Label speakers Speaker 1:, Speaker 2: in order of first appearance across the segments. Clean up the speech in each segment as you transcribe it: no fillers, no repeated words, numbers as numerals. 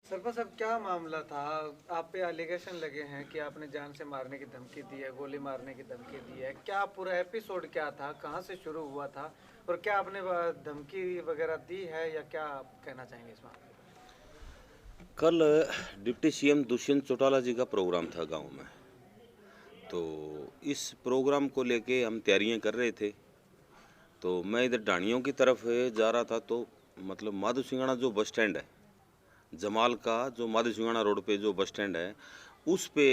Speaker 1: सरपंच साहब क्या मामला था? आप पे एलिगेशन लगे हैं कि आपने जान से मारने की धमकी दी है, गोली मारने की धमकी दी है। क्या पूरा एपिसोड क्या था, कहां से शुरू हुआ था और क्या आपने धमकी वगैरह दी है या क्या आप कहना चाहेंगे इस मामले
Speaker 2: कल डिप्टी सीएम दुष्यंत चौटाला जी का प्रोग्राम था गांव में। तो इस प्रोग्राम को लेके हम तैयारियां कर रहे थे। तो मैं इधर ढाणियों की तरफ जा रहा था। तो मतलब माधु सिंगाना जो बस स्टैंड है, जमाल का जो माधु सिंगाना रोड पे जो बस स्टैंड है, उस पे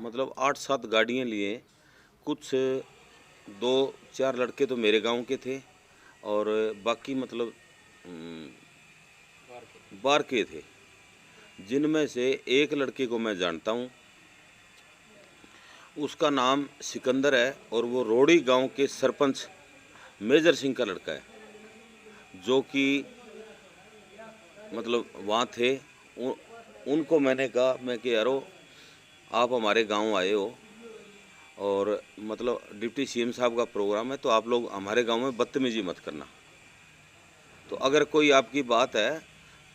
Speaker 2: मतलब 8-7 गाड़ियां लिए कुछ 2-4 लड़के तो मेरे गांव के थे और बाकी मतलब बाहर के थे, जिनमें से एक लड़के को मैं जानता हूँ। उसका नाम सिकंदर है और वो रोड़ी गांव के सरपंच मेजर सिंह का लड़का है, जो कि मतलब वहाँ थे। उनको मैंने कहा मैं कि यारो आप हमारे गांव आए हो और मतलब डिप्टी सीएम साहब का प्रोग्राम है, तो आप लोग हमारे गांव में बदतमीजी मत करना। तो अगर कोई आपकी बात है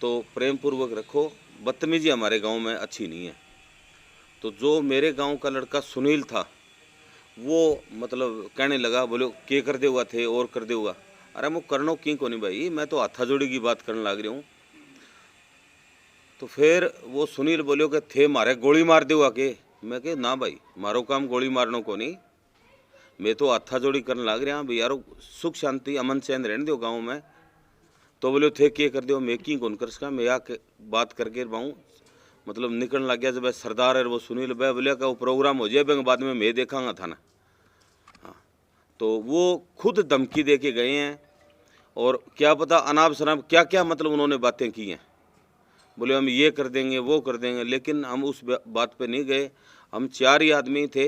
Speaker 2: तो प्रेम पूर्वक रखो, बदतमीजी हमारे गांव में अच्छी नहीं है। तो जो मेरे गांव का लड़का सुनील था वो मतलब कहने लगा, बोलो के कर देगा थे और कर देगा। अरे वो करनो की को नहीं भाई, मैं तो हाथा जोड़ी की बात करने लग रही हूँ। तो फिर वो सुनील बोलियो कि थे मारे गोली मार देगा के। मैं कह ना भाई, मारो काम गोली मारने को नहीं, मैं तो हाथा जोड़ी करने लग रहा भाई, यारो सुख शांति अमन चैन रहने दो गाँव में। तो बोले थे के कर दो, मैं की कौन कर सका, मैं आके बात करके बाऊँ मतलब निकलने लग गया। जब सरदार है वो सुनील भाई बोलिया का वो प्रोग्राम हो जाए बाद में मैं देखांगा था ना। हाँ, तो वो खुद धमकी दे के गए हैं और क्या पता अनाप शनाप क्या क्या मतलब उन्होंने बातें की हैं। बोले हम ये कर देंगे वो कर देंगे, लेकिन हम उस बात पे नहीं गए। हम 4 ही आदमी थे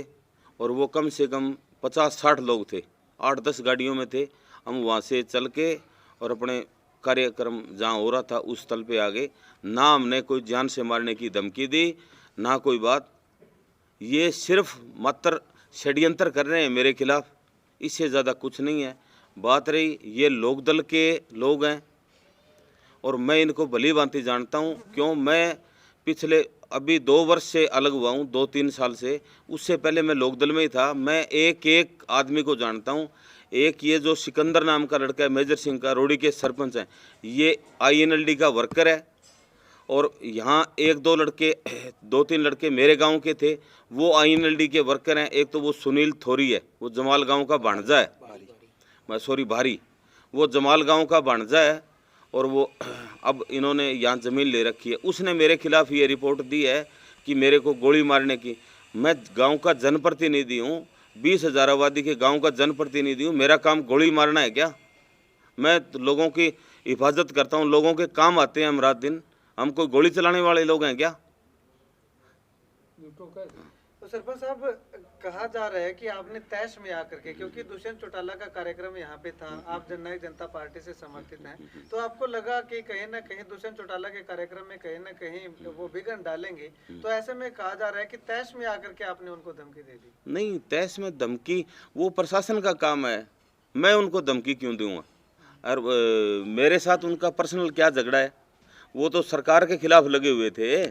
Speaker 2: और वो कम से कम 50-60 लोग थे, 8-10 गाड़ियों में थे। हम वहाँ से चल के और अपने कार्यक्रम जहाँ हो रहा था उस स्थल पे आ गए। ना हमने कोई जान से मारने की धमकी दी, ना कोई बात। ये सिर्फ मात्र षड्यंत्र कर रहे हैं मेरे खिलाफ, इससे ज़्यादा कुछ नहीं है। बात रही ये लोकदल के लोग हैं और मैं इनको भली भांति जानता हूँ। क्यों, मैं पिछले अभी 2 वर्ष से अलग हुआ हूँ, 2-3 साल से। उससे पहले मैं लोकदल में ही था। मैं एक एक आदमी को जानता हूँ। एक ये जो सिकंदर नाम का लड़का है मेजर सिंह का, रोड़ी के सरपंच हैं, ये INLD का वर्कर है। और यहाँ 1-2 लड़के 2-3 लड़के मेरे गांव के थे, वो INLD के वर्कर हैं। एक तो वो सुनील थोरी है, वो जमाल गांव का भांजा है, मैं सॉरी भारी, वो जमाल गांव का भांजा है। और वो अब इन्होंने यहाँ ज़मीन ले रखी है। उसने मेरे खिलाफ़ ये रिपोर्ट दी है कि मेरे को गोली मारने की। मैं गांव का जनप्रतिनिधि हूँ, 20,000 आबादी के गांव का जनप्रतिनिधि हूँ। मेरा काम गोली मारना है क्या? मैं लोगों की हिफाजत करता हूँ, लोगों के काम आते हैं हम रात दिन। हम कोई गोली चलाने वाले लोग हैं क्या?
Speaker 1: तो सरपंच साहब, कहा जा रहा है कि आपने तैश में आकर के, क्योंकि दुष्यंत चौटाला का कार्यक्रम यहाँ पे था, आप जननायक जनता पार्टी से समर्थित हैं, तो आपको लगा कि कहीं ना कहीं दुष्यंत चौटाला के कार्यक्रम में कहीं ना कहीं वो विघ्न डालेंगे। तो ऐसे में कहा जा रहा है कि तैश में आकर के आपने उनको धमकी दे दी।
Speaker 2: नहीं, तैश में धमकी वो प्रशासन का काम है, मैं उनको धमकी क्यों दूंगा? और मेरे साथ उनका पर्सनल क्या झगड़ा है? वो तो सरकार के खिलाफ लगे हुए थे।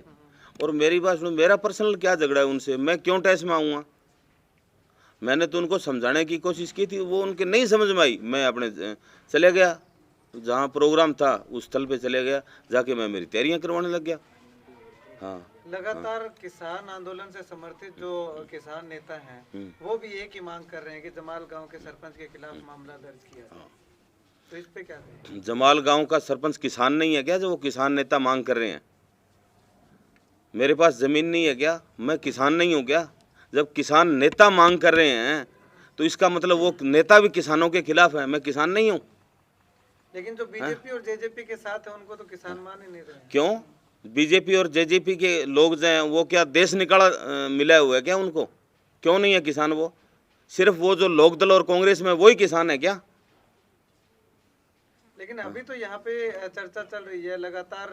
Speaker 2: और मेरी बात सुनो, मेरा पर्सनल क्या झगड़ा है उनसे? मैं क्यों टैक्स में आऊँगा? मैंने तो उनको समझाने की कोशिश की थी, वो उनके नहीं समझ में आई। मैं अपने चले गया, जहाँ प्रोग्राम था उस स्थल पे चले गया, जाके मैं मेरी तैयारियां करवाने लग गया। हाँ,
Speaker 1: लगातार किसान आंदोलन से समर्थित जो किसान नेता हैं, वो भी एक ही मांग कर रहे हैं कि जमाल गांव के सरपंच के खिलाफ मामला दर्ज किया जाए। तो इस पे क्या कहें?
Speaker 2: जमाल गांव का सरपंच किसान नहीं है क्या जो वो किसान नेता मांग कर रहे हैं? मेरे पास ज़मीन नहीं है क्या? मैं किसान नहीं हूँ क्या? जब किसान नेता मांग कर रहे हैं तो इसका मतलब वो नेता भी किसानों के खिलाफ है। मैं किसान नहीं हूँ।
Speaker 1: लेकिन जो बीजेपी और जेजेपी के साथ है उनको तो किसान मान ही नहीं रहे हैं।
Speaker 2: क्यों? बीजेपी और जेजेपी के लोग जो हैं वो क्या देश निकाला मिला हुआ है क्या उनको? क्यों नहीं है किसान? वो सिर्फ वो जो लोकदल और कांग्रेस में वही किसान है क्या?
Speaker 1: लेकिन अभी तो यहाँ पे चर्चा चल रही है लगातार,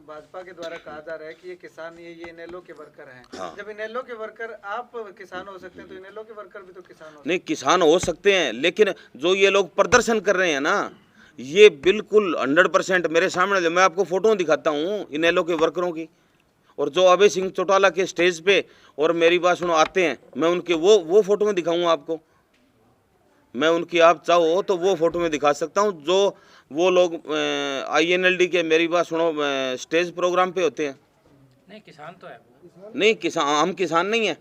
Speaker 1: भाजपा के द्वारा कहा जा रहा है कि ये किसान ये इनेलो के वर्कर हैं।
Speaker 2: हाँ।
Speaker 1: जब इनेलो के वर्कर आप किसान हो सकते हैं तो इनेलो के वर्कर भी तो किसान हो सकते
Speaker 2: नहीं, किसान हो सकते हैं, लेकिन जो ये लोग प्रदर्शन कर रहे हैं ना, ये बिल्कुल 100% मेरे सामने, मैं आपको फोटो दिखाता हूँ इनेलो के वर्करों की, और जो अभय सिंह चौटाला के स्टेज पे और मेरी बात सुनो आते हैं, मैं उनके वो फोटो में दिखाऊंगा आपको। मैं उनकी, आप चाहो तो वो फोटो में दिखा सकता हूँ, जो वो लोग INLD के, मेरी बात सुनो, स्टेज प्रोग्राम पे होते हैं।
Speaker 3: नहीं किसान तो है वो।
Speaker 2: नहीं किसान, हम किसान नहीं है,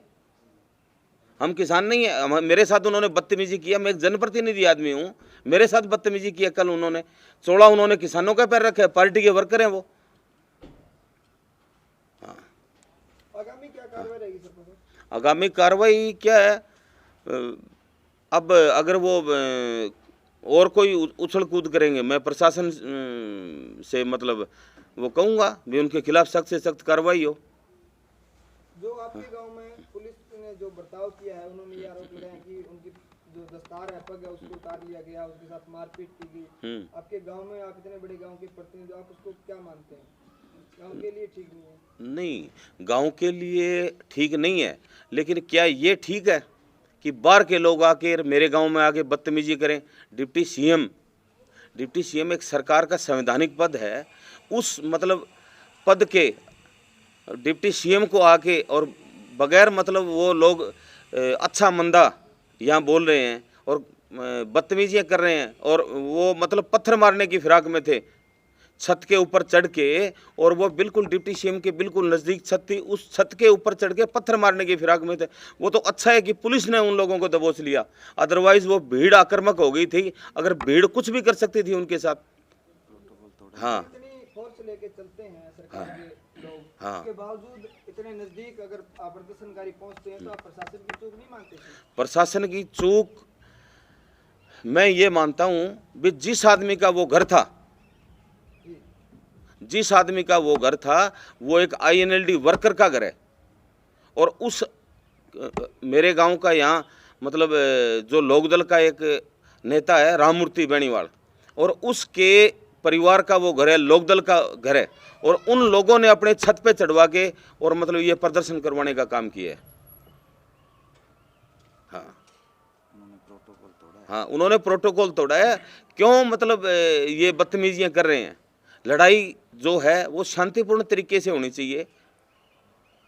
Speaker 2: हम किसान नहीं है। मेरे साथ उन्होंने बदतमीजी किया, मैं एक जनप्रतिनिधि आदमी हूँ, मेरे साथ बदतमीजी किया कल उन्होंने। चौड़ा उन्होंने किसानों का पैर रखा है, पार्टी के वर्कर हैं वो।
Speaker 4: आगामी क्या कार्रवाई रहेगी सरपंच?
Speaker 2: आगामी कार्रवाई क्या है, अब अगर वो और कोई उछल कूद करेंगे, मैं प्रशासन से मतलब वो कहूँगा भी उनके खिलाफ सख्त से सख्त कार्रवाई हो।
Speaker 4: जो आपके गांव में पुलिस ने जो बर्ताव किया है, उन्होंने ये आरोप लगाया कि उनकी जो दस्तार है, पग है, उसको उतार लिया गया, उसके साथ मारपीट की गई। आपके गांव में, आप इतने बड़े गांव के प्रतिनिधि, आप उसको क्या मानते हैं? गांव के लिए ठीक नहीं है?
Speaker 2: नहीं, गांव के लिए ठीक नहीं है, लेकिन क्या ये ठीक है कि बाहर के लोग आके मेरे गांव में आके बदतमीजी करें? डिप्टी सीएम एक सरकार का संवैधानिक पद है, उस मतलब पद के डिप्टी सीएम को आके और बगैर मतलब वो लोग अच्छा मंदा यहाँ बोल रहे हैं और बदतमीजियाँ कर रहे हैं, और वो मतलब पत्थर मारने की फिराक में थे छत के ऊपर चढ़ के, और वो बिल्कुल डिप्टी सीएम के बिल्कुल नज़दीक छत थी, उस छत के ऊपर चढ़ के पत्थर मारने की फिराक में थे। वो तो अच्छा है कि पुलिस ने उन लोगों को दबोच लिया, अदरवाइज वो भीड़ आक्रामक हो गई थी। अगर भीड़ कुछ भी कर सकती थी उनके साथ। हाँ
Speaker 4: इतनी फोर्स लेके चलते हैं सरकार के लोग,
Speaker 2: हाँ।
Speaker 4: उसके बावजूद इतने नजदीक अगर प्रदर्शनकारी पहुंचते हैं, तो आप प्रशासन की चूक नहीं मानते?
Speaker 2: प्रशासन की चूक मैं ये मानता हूँ भी जिस आदमी का वो घर था, जिस आदमी का वो घर था, वो एक INLD वर्कर का घर है, और उस मेरे गांव का यहाँ मतलब जो लोकदल का एक नेता है राममूर्ति बेनीवाल, और उसके परिवार का वो घर है, लोकदल का घर है, और उन लोगों ने अपने छत पे चढ़वा के और मतलब ये प्रदर्शन करवाने का काम किया है। हाँ हाँ, उन्होंने प्रोटोकॉल तोड़ा है। क्यों मतलब ये बदतमीजियाँ कर रहे हैं? लड़ाई जो है वो शांतिपूर्ण तरीके से होनी चाहिए।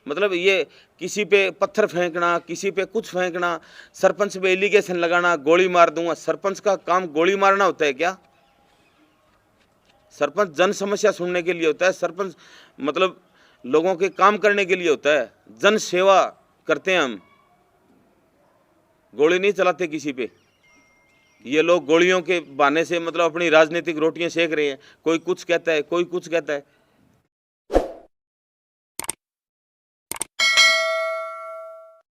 Speaker 2: मतलब ये किसी पे पत्थर फेंकना, किसी पे कुछ फेंकना, सरपंच पे एलिगेशन लगाना, गोली मार दूंगा, सरपंच का काम गोली मारना होता है क्या? सरपंच जन समस्या सुनने के लिए होता है, सरपंच मतलब लोगों के काम करने के लिए होता है, जन सेवा करते हैं हम, गोली नहीं चलाते किसी पे। ये लोग गोलियों के बहाने से मतलब अपनी राजनीतिक रोटियां सेक रहे हैं, कोई कुछ कहता है, कोई कुछ कहता है।